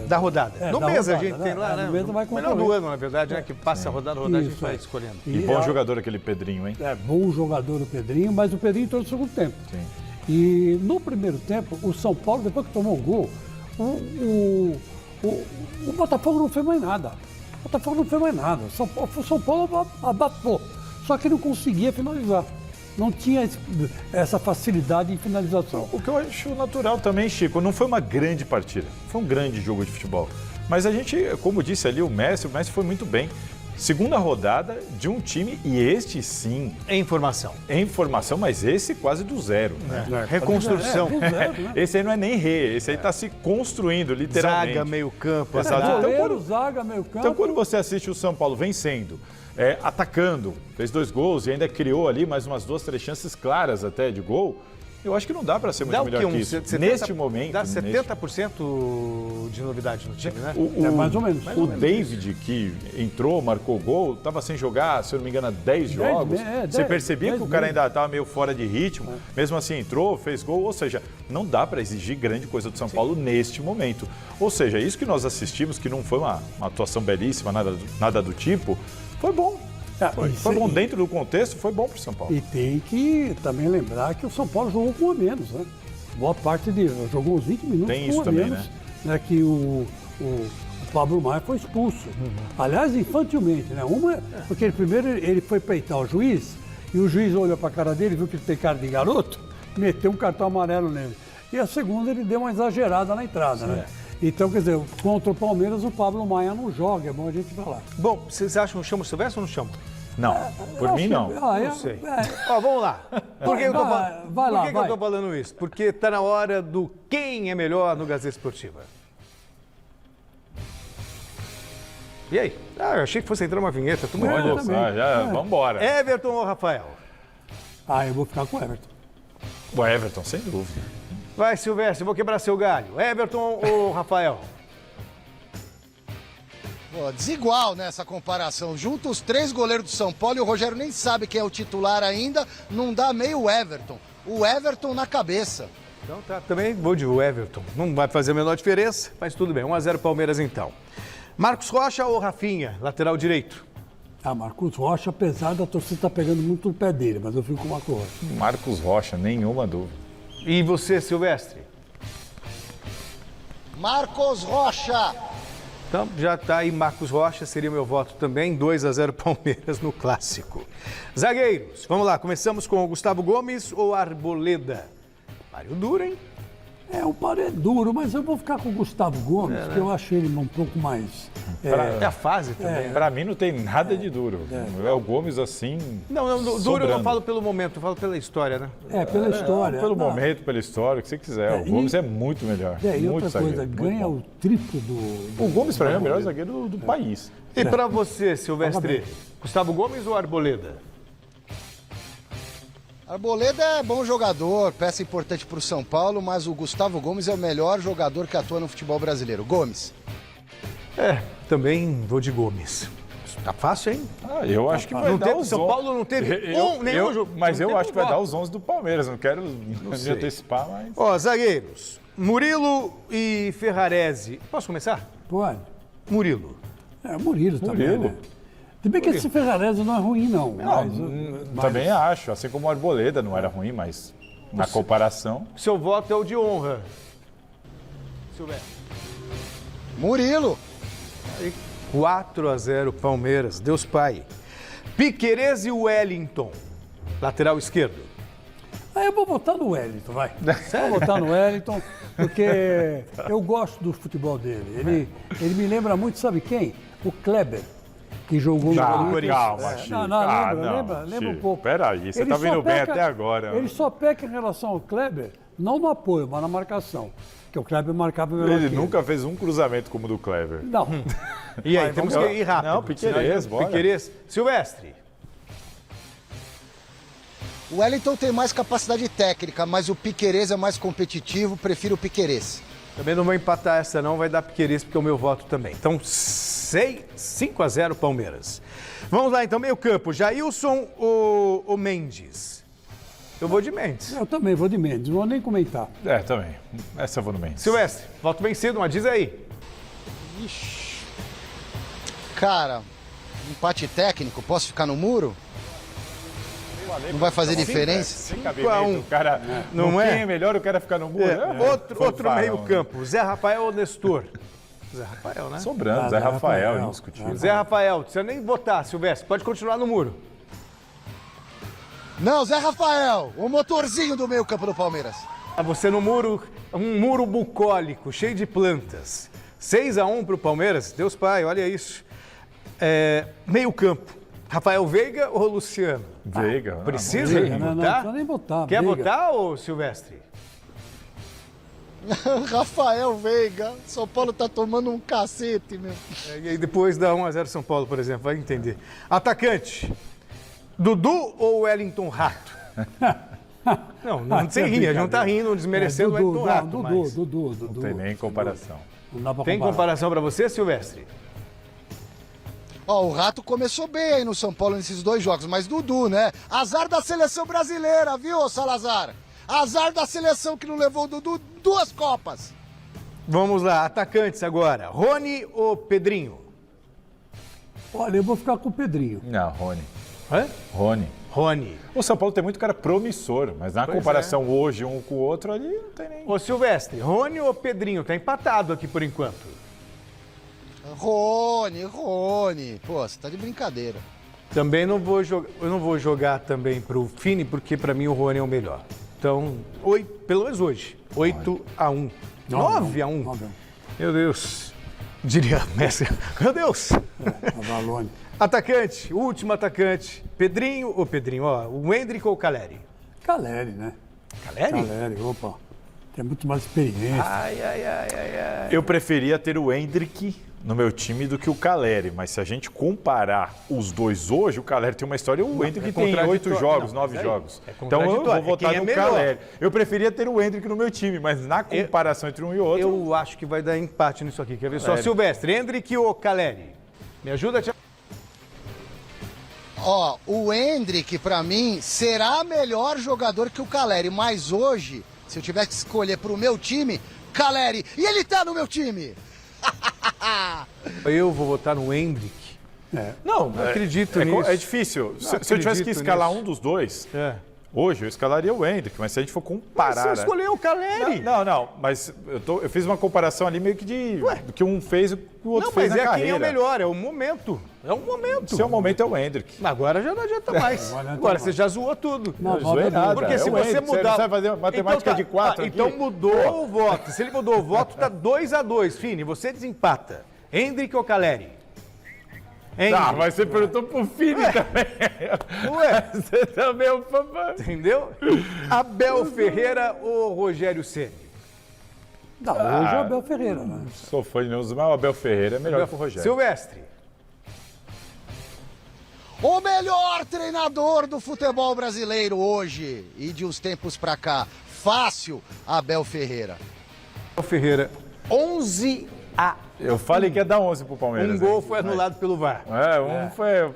da rodada. No mês a gente tem lá, né? No mês vai melhor do ano, na verdade, né? Que passa a rodada, a gente vai escolhendo. E bom jogador aquele Pedrinho, hein? Bom jogador o Pedrinho, mas o Pedrinho entrou no segundo tempo. Sim. E no primeiro tempo, o São Paulo, depois que tomou o gol, o Botafogo não fez mais nada. O São Paulo abafou, só que não conseguia finalizar. Não tinha essa facilidade em finalização. O que eu acho natural também, Chico, não foi uma grande partida, foi um grande jogo de futebol. Mas a gente, como disse ali, o Messi foi muito bem. Segunda rodada de um time, e este sim... Em formação, mas esse quase do zero. Né? Reconstrução. Esse aí não é nem esse aí está se construindo, literalmente. Zaga, meio campo. Zaga, meio campo. Então, quando você assiste o São Paulo vencendo, atacando, fez 2 gols e ainda criou ali mais umas 2, 3 chances claras até de gol, eu acho que não dá para ser muito melhor que isso. 70, neste momento. Dá 70% de novidade no time, né? Mais ou menos. O David, que entrou, marcou gol, estava sem jogar, se eu não me engano, 10 jogos. Você percebia que o cara ainda estava meio fora de ritmo. Mesmo assim, entrou, fez gol. Ou seja, não dá para exigir grande coisa do São Paulo neste momento. Ou seja, isso que nós assistimos, que não foi uma atuação belíssima, nada do tipo, foi bom. Foi bom dentro do contexto, foi bom para o São Paulo. E tem que também lembrar que o São Paulo jogou com um a menos, né? Boa parte jogou uns 20 minutos tem com isso um a também, menos, né? Que o Pablo Maia foi expulso. Aliás, infantilmente, né? Porque primeiro ele foi peitar o juiz, e o juiz olhou para a cara dele, viu que ele tem cara de garoto, meteu um cartão amarelo nele. E a segunda ele deu uma exagerada na entrada, né? Então, quer dizer, contra o Palmeiras, o Pablo Maia não joga, é bom a gente falar. Bom, vocês acham que chama o Silvestre ou não chama? Não, por mim não. Não sei. Vamos lá. Por que eu tô falando isso? Porque está na hora do quem é melhor no Gazeta Esportiva. E aí? Eu achei que fosse entrar uma vinheta. Olha só, vamos embora. Everton ou Rafael? Eu vou ficar com o Everton. O Everton, sem dúvida. Vai, Silvestre, eu vou quebrar seu galho. Everton ou Rafael? Desigual nessa comparação. Junta os 3 goleiros do São Paulo e o Rogério nem sabe quem é o titular ainda. Não dá meio Everton. O Everton na cabeça. Então tá, também vou de Everton. Não vai fazer a menor diferença, mas tudo bem. 1-0 Palmeiras então. Marcos Rocha ou Rafinha, lateral direito? Marcos Rocha, apesar da torcida estar pegando muito no pé dele, mas eu fico com o Marcos Rocha. Marcos Rocha, nenhuma dúvida. E você, Silvestre? Marcos Rocha. Então, já está aí Marcos Rocha, seria o meu voto também. 2-0 Palmeiras no Clássico. Zagueiros, vamos lá. Começamos com o Gustavo Gomes ou Arboleda? Mário duro, hein? É, o Paulo é duro, mas eu vou ficar com o Gustavo Gomes, que eu achei ele um pouco mais... É a fase também. Pra mim não tem nada de duro. É o Gomes assim. Não, duro sobrando. eu não falo pelo momento, eu falo pela história, né? Pela história. Pelo momento, pela história, o que você quiser. O Gomes é muito melhor. E muito outra coisa, zagueiro, ganha muito o triplo do... O Gomes, pra mim, é o melhor zagueiro do país. E pra você, Silvestre, Gustavo Gomes ou Arboleda? Arboleda é bom jogador, peça importante para o São Paulo, mas o Gustavo Gomes é o melhor jogador que atua no futebol brasileiro. Gomes. Também vou de Gomes. Tá fácil, hein? Eu acho que vai não dar teve, os São 11. Paulo não teve nenhum jogo. Mas não eu teve acho que vai voto. dar os 11 do Palmeiras. Não quero me sei. antecipar, mas... Ó, zagueiros. Murilo e Ferrarese. Posso começar? Pode. Murilo. O Murilo também, Murilo. né? Se bem que esse Ferrarese não é ruim, não. Também acho. Assim como o Arboleda não era ruim, mas na comparação... Seu voto é o de honra. Silvestre. Murilo. 4-0 Palmeiras. Deus Pai. Piquerez e Wellington. Lateral esquerdo. Eu vou votar no Wellington, vai. Vou votar no Wellington, porque eu gosto do futebol dele. Ele me lembra muito, sabe quem? O Kleber, que jogou no Corinthians. Calma, Chico. Lembra um pouco. Peraí, você Ele tá só vindo bem peca- até agora. Ele só peca em relação ao Kleber, não no apoio, mas na marcação. Porque o Kleber marcava melhor Ele que nunca fez um cruzamento como o do Kleber. Não. E aí, temos que ir rápido. Não, Piquerez, bora. Piquerez. Silvestre. O Wellington tem mais capacidade técnica, mas o Piquerez é mais competitivo, prefiro o Piquerez. Também não vou empatar essa não, vai dar Piquerez, porque é o meu voto também. Então, 5-0 Palmeiras. Vamos lá, então, meio campo. Jailson ou Mendes? Eu vou de Mendes. Eu também vou de Mendes, não vou nem comentar. Também. Essa eu vou no Mendes. Silvestre, voto vencido, mas diz aí. Ixi. Cara, empate técnico, posso ficar no muro? Não vai fazer diferença? Sem cabimento, o cara... Não é? Quem é melhor, o cara ficar no muro? Outro meio campo. Zé Rafael ou Nestor? Zé Rafael, né? Sobrando, Zé Rafael, indiscutível. Zé Rafael, não precisa nem votar, Silvestre. Pode continuar no muro. Não, Zé Rafael, o motorzinho do meio campo do Palmeiras. Você no muro, um muro bucólico, cheio de plantas. 6-1 pro Palmeiras. Deus Pai, olha isso. Meio campo. Rafael Veiga ou Luciano? Veiga. Precisa Veiga, não votar? precisa nem votar. Quer Veiga. votar, ou Silvestre? Rafael Veiga, São Paulo tá tomando um cacete, meu. E aí depois dá 1-0 São Paulo, por exemplo, vai entender. Atacante, Dudu ou Wellington Rato? Não, sem rir, a gente não tá rindo, desmerecendo o Wellington Rato. Dudu. Não tem nem comparação. Não dá pra Tem comparar. comparação pra você, Silvestre? Ó, o Rato começou bem aí no São Paulo nesses 2 jogos, mas Dudu, né? Azar da seleção brasileira, viu, Salazar? Azar da seleção que não levou o Dudu 2 Copas. Vamos lá, atacantes agora. Rony ou Pedrinho? Olha, eu vou ficar com o Pedrinho. Não, Rony. Rony. O São Paulo tem muito cara promissor, mas na comparação hoje um com o outro ali não tem nem... Ô Silvestre, Rony ou Pedrinho? Tá empatado aqui por enquanto. Rony. Pô, você tá de brincadeira. Também eu não vou jogar também pro Fini, porque pra mim o Rony é o melhor. Então, pelo menos hoje, 8-1. 9-1. Meu Deus. Diria Messi. Meu Deus. Avalone. Atacante, último atacante. Pedrinho, o Hendrick ou o Caleri? Caleri, né? Caleri, opa. Tem muito mais experiência. Ai. Eu preferia ter o Hendrick no meu time do que o Caleri, mas se a gente comparar os dois hoje, o Caleri tem uma história e o Hendrick tem 8 jogos, 9 jogos. Então eu vou votar no Caleri. Eu preferia ter o Hendrick no meu time, mas na comparação entre um e outro... Eu acho que vai dar empate nisso aqui. Quer ver só? Silvestre, Hendrick ou Caleri? Me ajuda, Tiago? Ó, o Hendrick, pra mim, será melhor jogador que o Caleri, mas hoje, se eu tivesse que escolher pro meu time, Caleri, e ele tá no meu time! Eu vou votar no Hendrick. Não, acredito nisso. É difícil. Se eu tivesse que escalar um dos dois, Hoje eu escalaria o Hendrick, mas se a gente for comparar... Mas você escolheu o Caleri. Não, mas eu fiz uma comparação ali meio que do que um fez e o que o outro fez na carreira. Quem é o melhor, é o momento. É o momento. Seu momento é o Hendrick. Agora já não adianta mais. Agora você já zoou tudo. Não zoei nada. Porque se você mudar... Você vai fazer matemática de 4 aqui? Então mudou o voto. Se ele mudou o voto, tá 2-2. Fini, você desempata. Hendrick ou Caleri? Tá, mas você perguntou pro Fini também. Ué? Você também é um entendeu? Abel Ferreira ou Rogério Ceni? Não, hoje é o Abel Ferreira, né? Sou fã de nenhum, mas o Abel Ferreira é melhor que o Rogério. Silvestre. O melhor treinador do futebol brasileiro hoje e de uns tempos pra cá. Fácil, Abel Ferreira. Abel Ferreira, 11-1. Eu falei que ia dar 11 pro Palmeiras. Um gol foi anulado pelo VAR.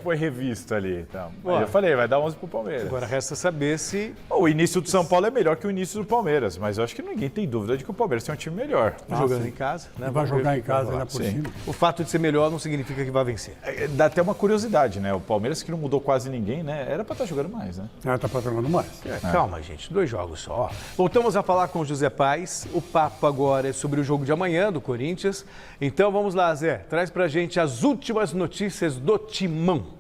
Foi revisto ali. Então. Eu falei, vai dar 11 pro Palmeiras. Agora resta saber se... O início do São Paulo é melhor que o início do Palmeiras, mas eu acho que ninguém tem dúvida de que o Palmeiras tem um time melhor. Jogando em casa, né? Vai jogar em casa, ainda por cima. O fato de ser melhor não significa que vai vencer. Dá até uma curiosidade, né? O Palmeiras, que não mudou quase ninguém, né? Era pra estar jogando mais, né? Tá jogando mais. Calma, gente. 2 jogos só. Voltamos a falar com o José Paes. O papo agora é sobre o jogo de amanhã do Corinthians. Então vamos lá, Zé. Traz pra gente as últimas notícias do Timão.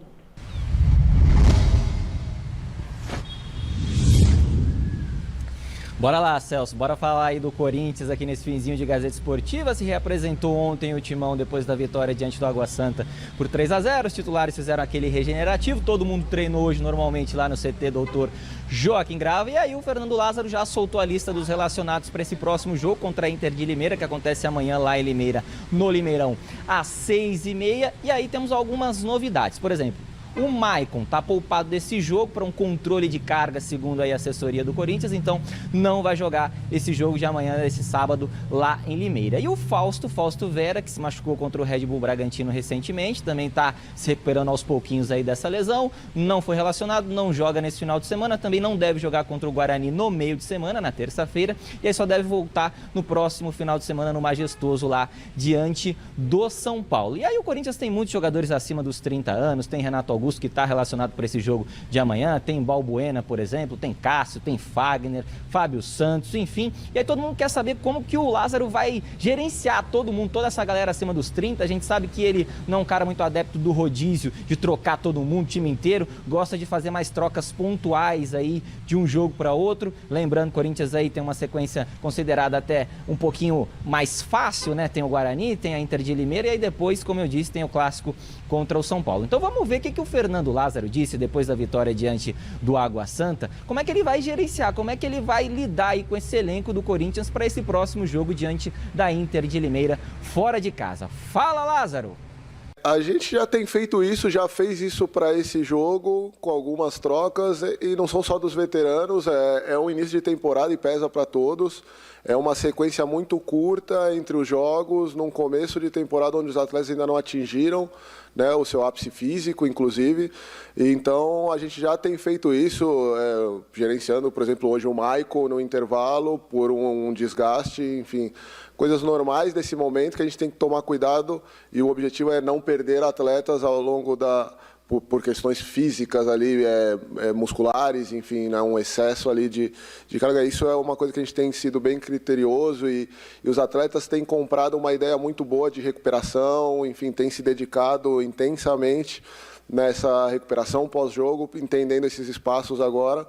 Bora lá, Celso, bora falar aí do Corinthians aqui nesse finzinho de Gazeta Esportiva. Se reapresentou ontem o Timão depois da vitória diante do Água Santa por 3-0. Os titulares fizeram aquele regenerativo, todo mundo treinou hoje normalmente lá no CT Doutor Joaquim Grava. E aí o Fernando Lázaro já soltou a lista dos relacionados para esse próximo jogo contra a Inter de Limeira, que acontece amanhã lá em Limeira, no Limeirão, às 6h30. E aí temos algumas novidades, por exemplo, o Maicon está poupado desse jogo para um controle de carga, segundo aí a assessoria do Corinthians, então não vai jogar esse jogo de amanhã, esse sábado, lá em Limeira. E o Fausto Vera, que se machucou contra o Red Bull Bragantino recentemente, também está se recuperando aos pouquinhos aí dessa lesão, não foi relacionado, não joga nesse final de semana, também não deve jogar contra o Guarani no meio de semana, na terça-feira, e aí só deve voltar no próximo final de semana no Majestoso lá, diante do São Paulo. E aí o Corinthians tem muitos jogadores acima dos 30 anos, tem Renato Augusto, que está relacionado para esse jogo de amanhã, tem Balbuena, por exemplo, tem Cássio, tem Fagner, Fábio Santos, enfim. E aí todo mundo quer saber como que o Lázaro vai gerenciar todo mundo, toda essa galera acima dos 30. A gente sabe que ele não é um cara muito adepto do rodízio, de trocar todo mundo, o time inteiro, gosta de fazer mais trocas pontuais aí de um jogo para outro. Lembrando, o Corinthians aí tem uma sequência considerada até um pouquinho mais fácil, né? Tem o Guarani, tem a Inter de Limeira e aí depois, como eu disse, tem o clássico contra o São Paulo. Então vamos ver o que o Fernando Lázaro disse depois da vitória diante do Água Santa, como é que ele vai gerenciar, como é que ele vai lidar aí com esse elenco do Corinthians para esse próximo jogo diante da Inter de Limeira, fora de casa. Fala, Lázaro! A gente já tem feito isso, já fez isso para esse jogo, com algumas trocas, e não são só dos veteranos, é um início de temporada e pesa para todos. É uma sequência muito curta entre os jogos, num começo de temporada onde os atletas ainda não atingiram, né, o seu ápice físico, inclusive. Então, a gente já tem feito isso, gerenciando, por exemplo, hoje o Maicon no intervalo, por um desgaste, enfim, coisas normais desse momento que a gente tem que tomar cuidado, e o objetivo é não perder atletas ao longo por questões físicas ali, musculares, enfim, né, um excesso ali de carga. Isso é uma coisa que a gente tem sido bem criterioso e os atletas têm comprado uma ideia muito boa de recuperação, enfim, têm se dedicado intensamente nessa recuperação pós-jogo, entendendo esses espaços agora.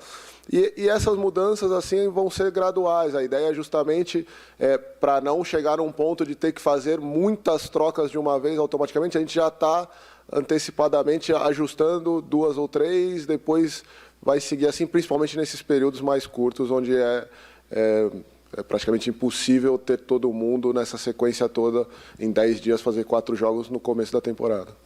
E essas mudanças assim vão ser graduais. A ideia é justamente para não chegar a um ponto de ter que fazer muitas trocas de uma vez automaticamente. A gente já está antecipadamente ajustando 2 ou 3, depois vai seguir assim, principalmente nesses períodos mais curtos, onde é praticamente impossível ter todo mundo nessa sequência toda, em 10 dias, fazer 4 jogos no começo da temporada.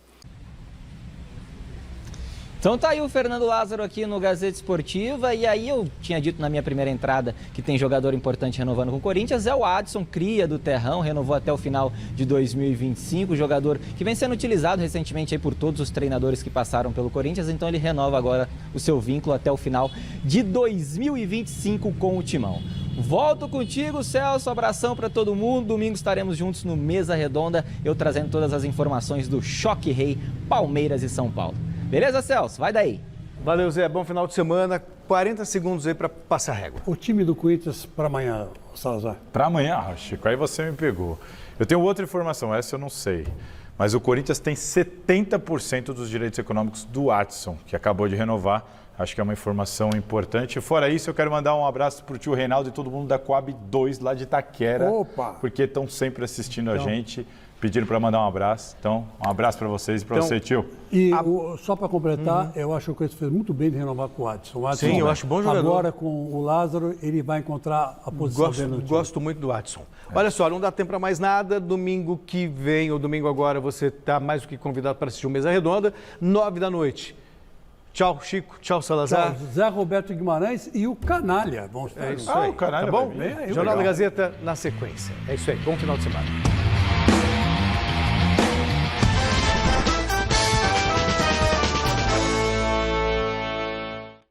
Então tá aí o Fernando Lázaro aqui no Gazeta Esportiva, e aí eu tinha dito na minha primeira entrada que tem jogador importante renovando com o Corinthians, é o Adson, cria do Terrão, renovou até o final de 2025, jogador que vem sendo utilizado recentemente aí por todos os treinadores que passaram pelo Corinthians, então ele renova agora o seu vínculo até o final de 2025 com o Timão. Volto contigo, Celso, abração para todo mundo, domingo estaremos juntos no Mesa Redonda, eu trazendo todas as informações do Choque Rei, Palmeiras e São Paulo. Beleza, Celso? Vai daí. Valeu, Zé. Bom final de semana. 40 segundos aí para passar a régua. O time do Corinthians para amanhã, Salazar? Para amanhã, Chico, aí você me pegou. Eu tenho outra informação, essa eu não sei. Mas o Corinthians tem 70% dos direitos econômicos do Adson, que acabou de renovar. Acho que é uma informação importante. Fora isso, eu quero mandar um abraço para o tio Reinaldo e todo mundo da Coab 2, lá de Itaquera. Opa! Porque estão sempre assistindo a gente. Pediram para mandar um abraço. Então, um abraço para vocês e para você, tio. E só para completar, eu acho que o Corinthians fez muito bem de renovar com o Adson. Sim, eu acho bom jogador. Agora, com o Lázaro, ele vai encontrar a posição dele no time. Gosto muito do Adson. Olha só, não dá tempo para mais nada. Domingo que vem, ou domingo agora, você está mais do que convidado para assistir o Mesa Redonda, 9 da noite. Tchau, Chico. Tchau, Salazar. Tchau, Zé Roberto Guimarães e o Canalha. Vamos estar isso aí. O Canalha tá bom? vai vir. Jornal da Gazeta na sequência. É isso aí. Bom final de semana.